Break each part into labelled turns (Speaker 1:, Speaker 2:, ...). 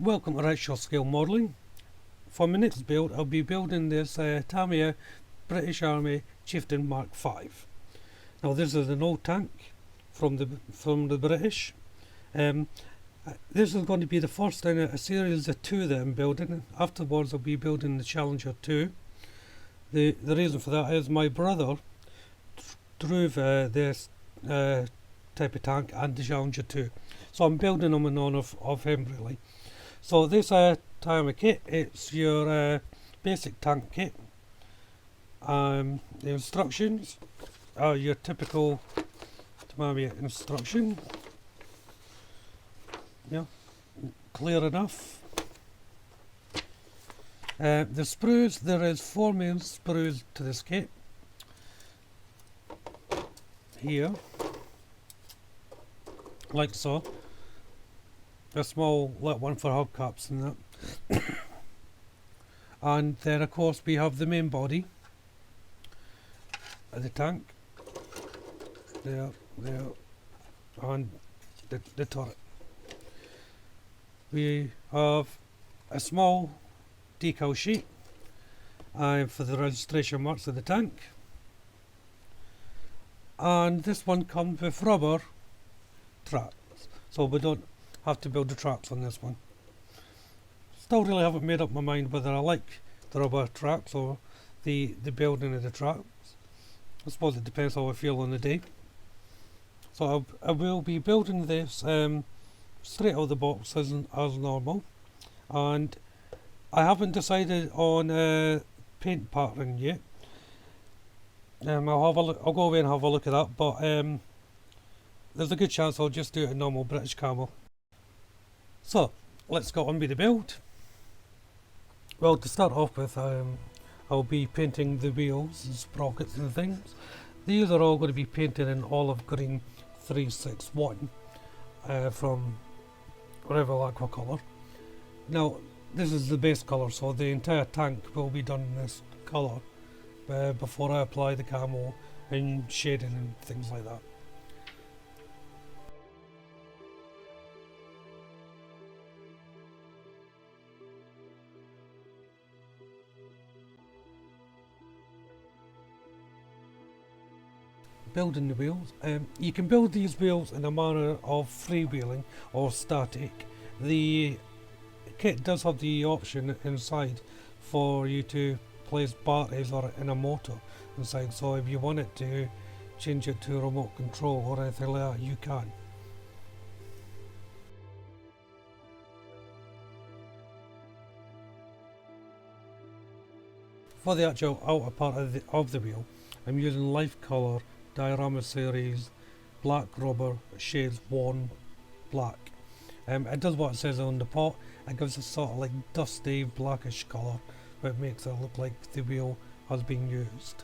Speaker 1: Welcome to Rickshaw Scale Modelling. For my next build, I'll be building this Tamiya British Army Chieftain Mk5. Now this is an old tank from the British. This is going to be the first in a series of two that I'm building. Afterwards I'll be building the Challenger 2. The reason for that is my brother drove this type of tank and the Challenger 2. So I'm building them in honour of him really. So this Tamiya kit, it's your basic tank kit. The instructions are your typical Tamiya instruction. Yeah, clear enough. The sprues, there is 4 main sprues to this kit. Here, like so. A small little one for hubcaps and that. And then of course we have the main body of the tank. There, and the turret. We have a small decal sheet for the registration marks of the tank. And this one comes with rubber tracks, so we don't have to build the tracks on this one. Still really haven't made up my mind whether I like the rubber tracks or the building of the tracks. I suppose it depends how I feel on the day. So I will be building this straight out of the box as normal, and I haven't decided on paint pattern yet. I'll go away and have a look at that, but there's a good chance I'll just do it in normal British camo. So let's go on with the build. Well, to start off with, I'll be painting the wheels and sprockets and things. These are all going to be painted in olive green 361 from Aqua colour. Now this is the base colour, so the entire tank will be done in this colour before I apply the camo and shading and things like that. Building the wheels. You can build these wheels in a manner of freewheeling or static. The kit does have the option inside for you to place batteries or in a motor inside, so if you want it to change it to remote control or anything like that, you can. For the actual outer part of the wheel, I'm using Life Colour Diorama Series black rubber shades 1 black. It does what it says on the pot. It gives a sort of like dusty blackish colour, but it makes it look like the wheel has been used.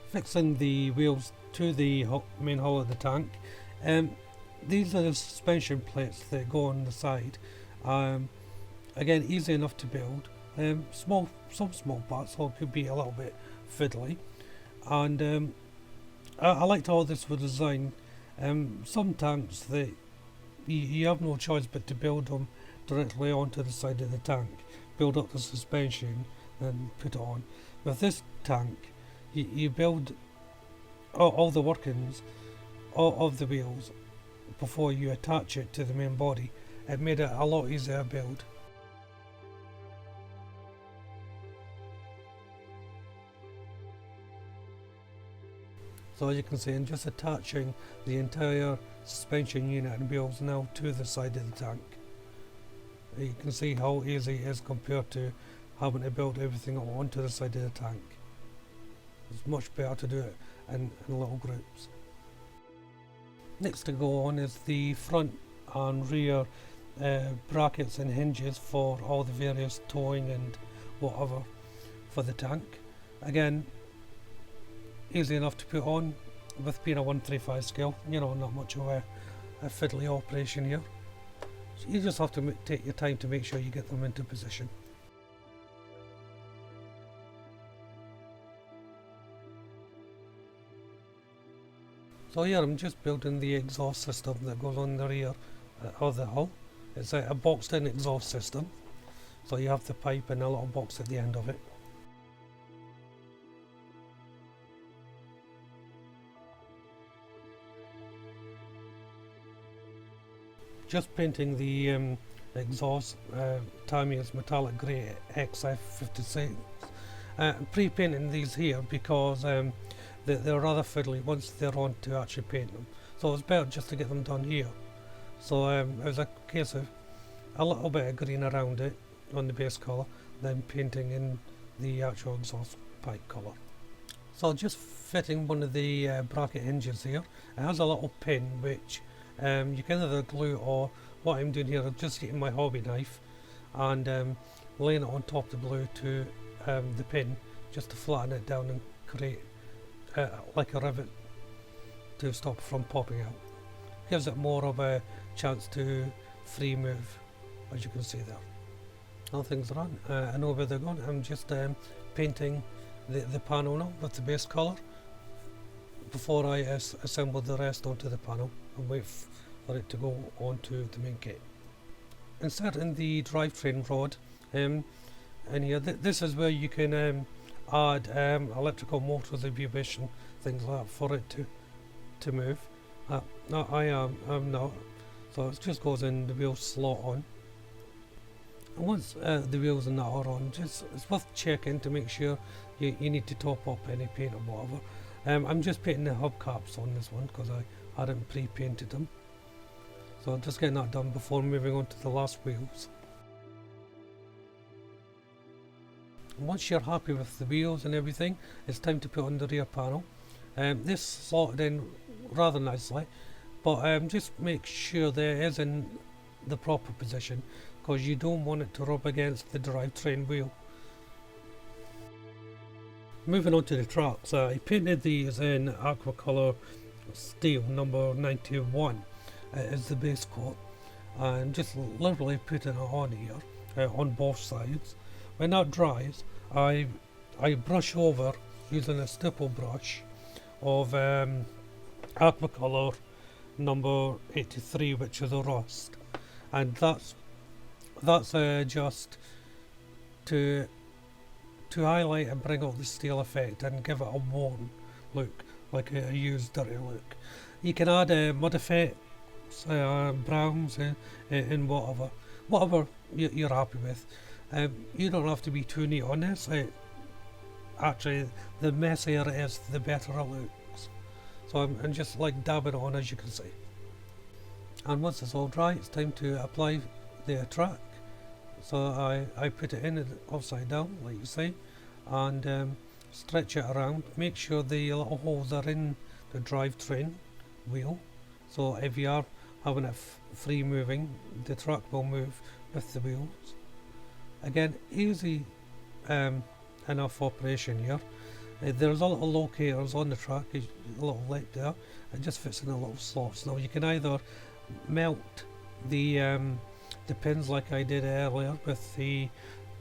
Speaker 1: Fixing the wheels to the main hull of the tank. These are the suspension plates that go on the side. Again, easy enough to build. Some small parts, so it could be a little bit fiddly. And I liked how this was designed. Some tanks that you have no choice but to build them directly onto the side of the tank, build up the suspension and put it on. With this tank, you build all the workings of the wheels before you attach it to the main body. It made it a lot easier to build. So as you can see, I'm just attaching the entire suspension unit and wheels now to the side of the tank. You can see how easy it is compared to having to build everything onto the side of the tank. It's much better to do it in little groups. Next to go on is the front and rear brackets and hinges for all the various towing and whatever for the tank. Again, easy enough to put on with being a 135 scale, not much of a fiddly operation here. So you just have to take your time to make sure you get them into position. So here I'm just building the exhaust system that goes on the rear of the hull. It's a boxed in exhaust system, so you have the pipe and a little box at the end of it. Just painting the exhaust, Tamiya's metallic grey Mk5 Scale. Pre-painting these here because they're rather fiddly once they're on to actually paint them. So it's better just to get them done here. So it was a case of a little bit of green around it on the base colour, then painting in the actual exhaust pipe colour. So just fitting one of the bracket hinges here. It has a little pin which you can either glue, or what I'm doing here, I'm just getting my hobby knife and laying it on top of the glue to the pin, just to flatten it down and create like a rivet to stop it from popping out. Gives it more of a chance to free move, as you can see there. Now things are on. I know where they're going. I'm just painting the panel now with the base colour before I assemble the rest onto the panel and wait for it to go onto the main kit. Inserting the drivetrain rod in here, this is where you can add electrical motors and vibration, things like that, for it to move. No, I am not. So it just goes in the wheel slot on. And once the wheels and that are on, it's worth checking to make sure you need to top up any paint or whatever. I'm just painting the hubcaps on this one because I hadn't pre-painted them. So just getting that done before moving on to the last wheels. And once you're happy with the wheels and everything, it's time to put on the rear panel. This slotted in rather nicely, but just make sure that it is in the proper position, because you don't want it to rub against the drivetrain wheel. Moving on to the tracks, I painted these in aqua colour steel number 91 as the base coat, and just literally putting it on here on both sides. When that dries, I brush over using a stipple brush of aqua colour number 83, which is a rust, and that's just to highlight and bring out the steel effect and give it a worn look, like a used dirty look. You can add mud effects, browns and whatever you're happy with. You don't have to be too neat on this. Actually, the messier it is, the better it looks. So I'm just like dabbing it on, as you can see. And once it's all dry, it's time to apply the track. So I put it in upside down, like you see, and stretch it around. Make sure the little holes are in the drivetrain wheel, so if you are having it free moving, the track will move with the wheels. Again, easy enough operation here. There's a little locators on the track, a little lip there. It just fits in a little slots. Now you can either melt the pins like I did earlier with the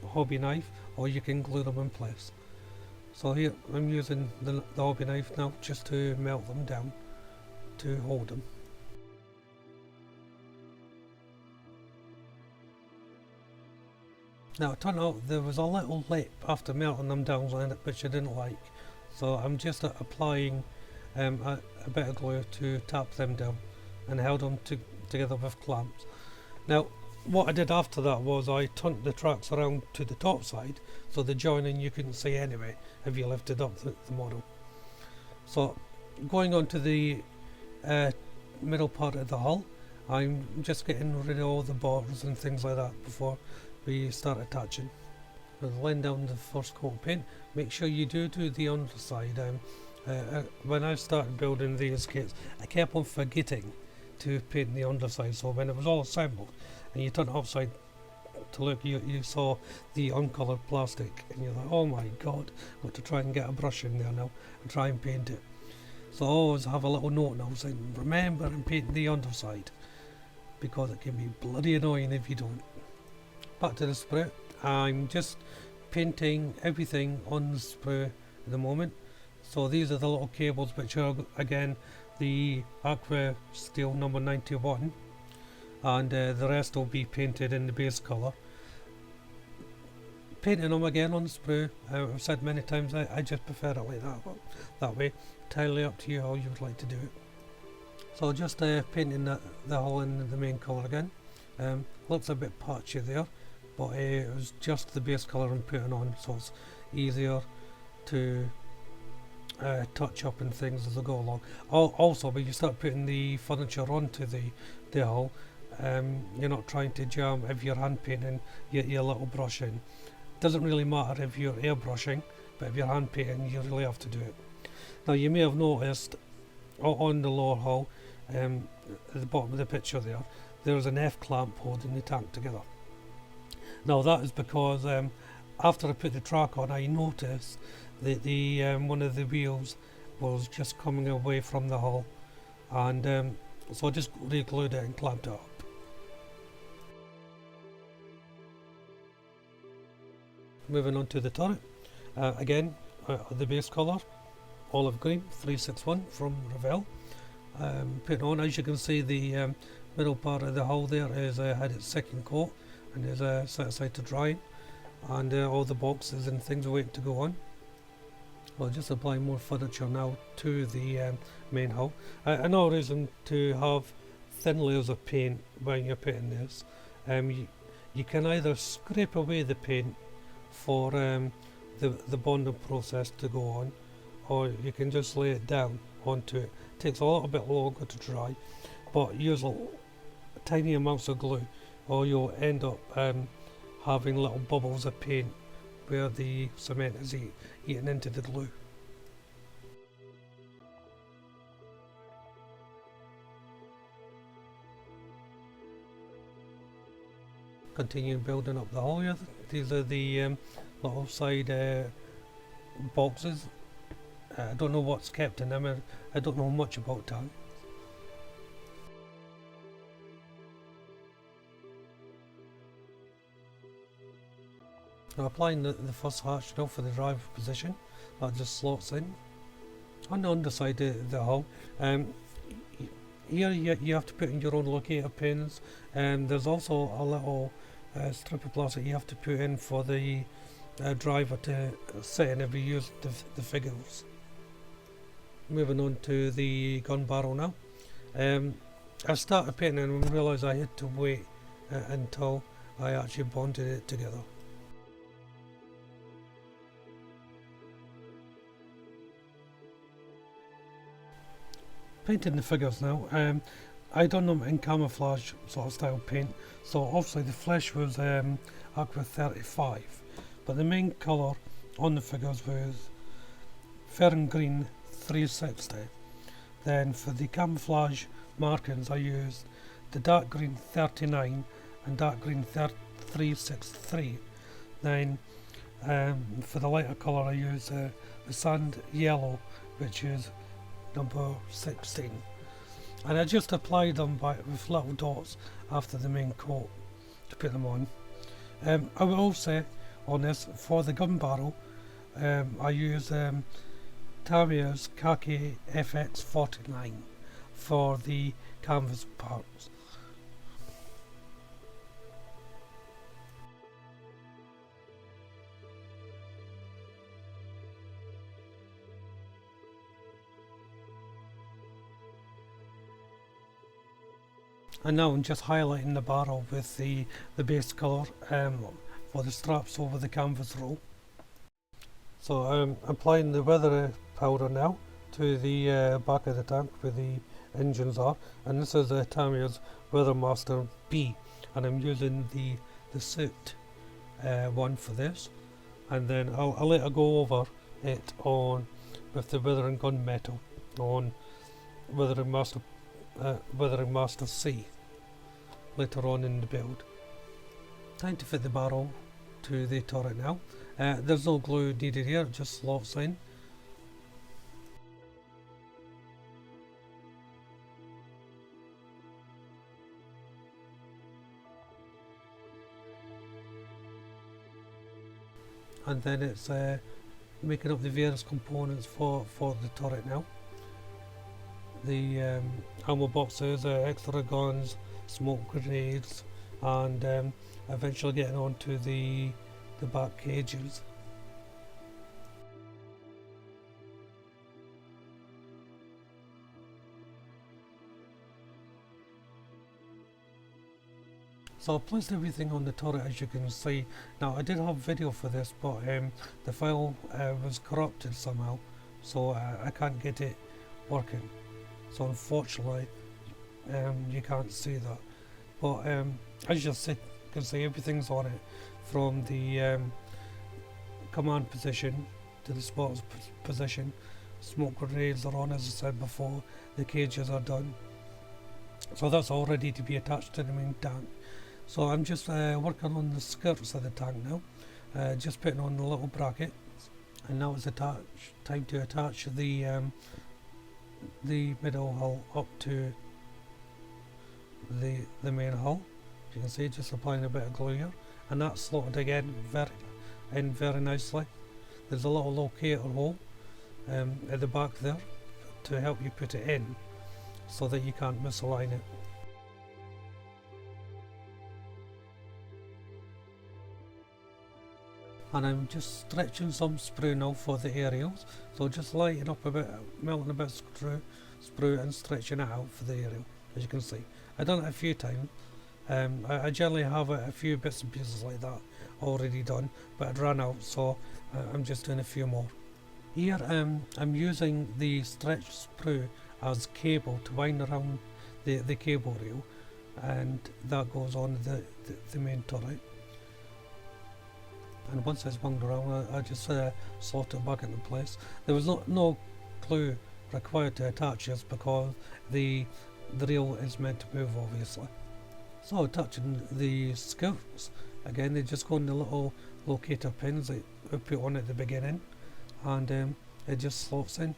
Speaker 1: hobby knife, or you can glue them in place. So here I'm using the hobby knife now just to melt them down to hold them. Now it turned out there was a little lip after melting them down which I didn't like, so I'm just applying a bit of glue to tap them down and held them together with clamps. Now what I did after that was I turned the tracks around to the top side, so the joining you couldn't see anyway if you lifted up the model. So going on to the middle part of the hull, I'm just getting rid of all the borders and things like that before we start attaching. With laying down the first coat of paint, make sure you do the underside. When I started building these kits, I kept on forgetting to paint the underside, so when it was all assembled and you turn it upside to look, you saw the uncoloured plastic and you're like, oh my god, I've got to try and get a brush in there now and try and paint it. So I always have a little note now saying, remember and paint the underside, because it can be bloody annoying if you don't. Back to the spray, I'm just painting everything on the spray at the moment. So these are the little cables, which are again the aqua steel number 91, and the rest will be painted in the base colour. Painting them again on the sprue, I've said many times I just prefer it like that way. Entirely up to you how you would like to do it. So just painting the hull in the main colour again. Looks a bit patchy there, but it was just the base colour I'm putting on, so it's easier to touch up and things as I go along. Also, when you start putting the furniture onto the hull, you're not trying to jam if you're hand painting your little brush in. Doesn't really matter if you're airbrushing, but if you're hand painting, you really have to do it. Now you may have noticed on the lower hull, at the bottom of the picture there's an F clamp holding the tank together. Now that is because after I put the track on, I noticed that one of the wheels was just coming away from the hull, and so I just re-glued it and clamped it up. Moving on to the turret, again the base colour, olive green 361 from Revell. Putting on, as you can see, the middle part of the hull there is had its second coat and is set aside to dry, and all the boxes and things are waiting to go on. I'll just apply more furniture now to the main hull. Another reason to have thin layers of paint when you're painting this, you can either scrape away the paint for the bonding process to go on, or you can just lay it down onto it. Takes a little bit longer to dry, but use tiny amounts of glue, or you'll end up having little bubbles of paint where the cement is eaten into the glue. Continue building up the hull here. These are the little side boxes. I don't know what's kept in them. I don't know much about that. I'm applying the first hatch now for the driver position. That just slots in. On the underside of the hull, here you have to put in your own locator pins, and there's also a little strip of plastic you have to put in for the driver to sit in if you use the figures. Moving on to the gun barrel now. I started painting and realised I had to wait until I actually bonded it together. Painting the figures now. I done them in camouflage sort of style paint, so obviously the flesh was Aqua 35, but the main colour on the figures was Fern Green 360. Then for the camouflage markings I used the dark green 39 and dark green 363. Then for the lighter colour I used the sand yellow, which is number 16, and I just applied them with little dots after the main coat to put them on. I will also say on this, for the gun barrel, I use Tamiya's Khaki FX49 for the canvas parts. And now I'm just highlighting the barrel with the base colour for the straps over the canvas roll. So I'm applying the weather powder now to the back of the tank where the engines are, and this is Tamiya's Weathermaster B, and I'm using the suit one for this, and then I'll later go over it on with the weathering gun metal on Weathering Master C later on in the build. Time to fit the barrel to the turret now. There's no glue needed here, it just slots in. And then it's making up the various components for the turret now. ammo boxes, extra guns, smoke grenades, and eventually getting onto the back cages. So I placed everything on the turret, as you can see. Now I did have video for this, but the file was corrupted somehow, so I can't get it working. So unfortunately you can't see that. But as you can see, everything's on it, from the command position to the spotters position. Smoke grenades are on, as I said before. The cages are done, so that's all ready to be attached to the main tank. So I'm just working on the skirts of the tank now, just putting on the little brackets, and now it's time to attach the middle hull up to the main hull. As you can see, just applying a bit of glue here, and that's slotted again very nicely. There's a little locator hole at the back there to help you put it in, so that you can't misalign it. And I'm just stretching some sprue now for the aerials, so just lighting up a bit, melting a bit of sprue and stretching it out for the aerial. As you can see, I've done it a few times. I generally have a few bits and pieces like that already done, but it ran out, so I'm just doing a few more. Here I'm using the stretch sprue as cable to wind around the cable reel, and that goes on the main turret. And once it's wound around, I just slot it back into place. There was no glue required to attach this, because the reel is meant to move, obviously. So attaching the skirts, again they just go in the little locator pins that we put on at the beginning, and it just slots in.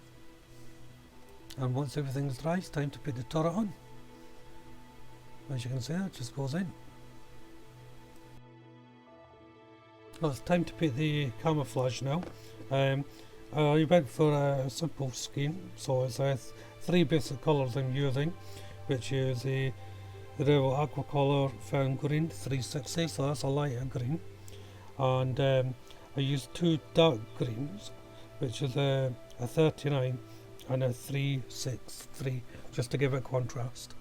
Speaker 1: And once everything's dry, it's time to put the turret on. As you can see, it just goes in. Well, it's time to put the camouflage now. I went for a simple scheme, so it's 3 basic colours I'm using, which is the Rebel Aqua Colour Fern Green 360, so that's a lighter green, and I used 2 dark greens, which is a 39 and a 363, just to give it contrast.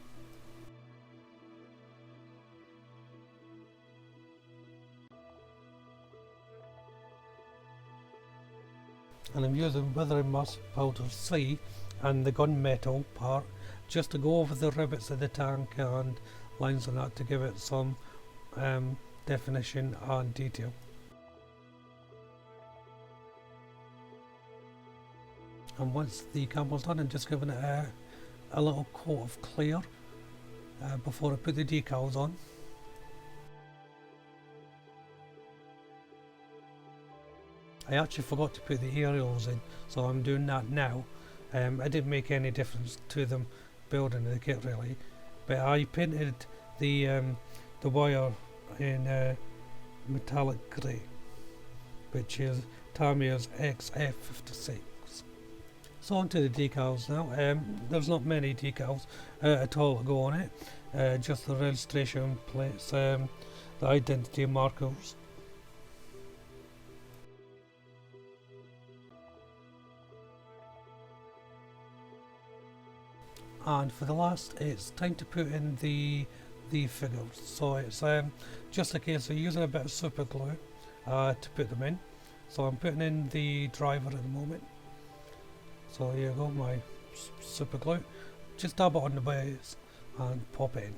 Speaker 1: And I'm using Weathering Mask Powder C and the gunmetal part, just to go over the rivets of the tank and lines on that, to give it some definition and detail. And once the camo's done, I'm just giving it a little coat of clear before I put the decals on. I actually forgot to put the aerials in, so I'm doing that now. I didn't make any difference to them building the kit really, but I painted the wire in metallic grey, which is Tamiya's XF56. So onto the decals now. There's not many decals at all to go on it, just the registration plates, the identity markers. And for the last, it's time to put in the figures. So it's just a case of using a bit of super glue to put them in. So I'm putting in the driver at the moment. So here you go, my super glue. Just dab it on the base and pop it in.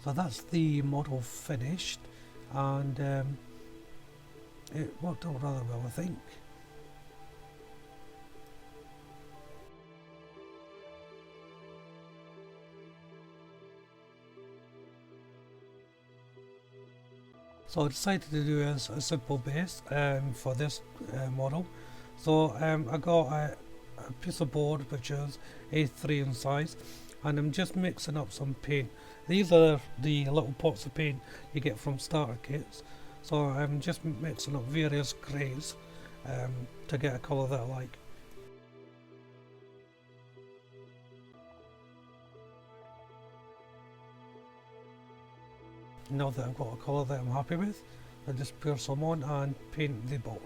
Speaker 1: So that's the model finished, and it worked out rather well, I think. So I decided to do a simple base for this model. So I got a piece of board which is A3 in size, and I'm just mixing up some paint. These are the little pots of paint you get from starter kits. so I'm just mixing up various greys to get a colour that I like. Now that I've got a colour that I'm happy with, I just pour some on and paint the board.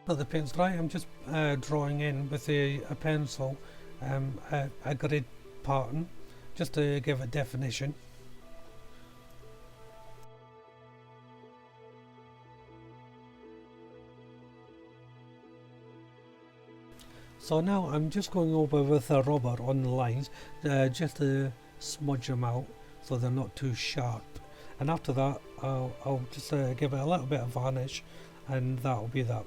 Speaker 1: Now the paint's dry, I'm just drawing in with a pencil a grid pattern just to give it definition. So now I'm just going over with a rubber on the lines just to smudge them out so they're not too sharp, and after that I'll just give it a little bit of varnish, and that'll be that.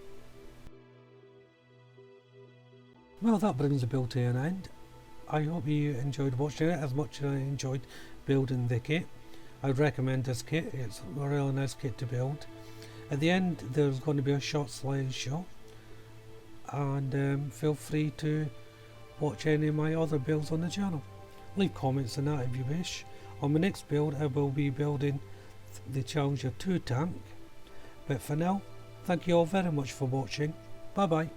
Speaker 1: Well, that brings the build to an end. I hope you enjoyed watching it as much as I enjoyed building the kit. I'd recommend this kit, it's a really nice kit to build. At the end there's going to be a short slideshow, and feel free to watch any of my other builds on the channel. Leave comments on that if you wish. On my next build I will be building the Challenger 2 tank, but for now, thank you all very much for watching. Bye bye.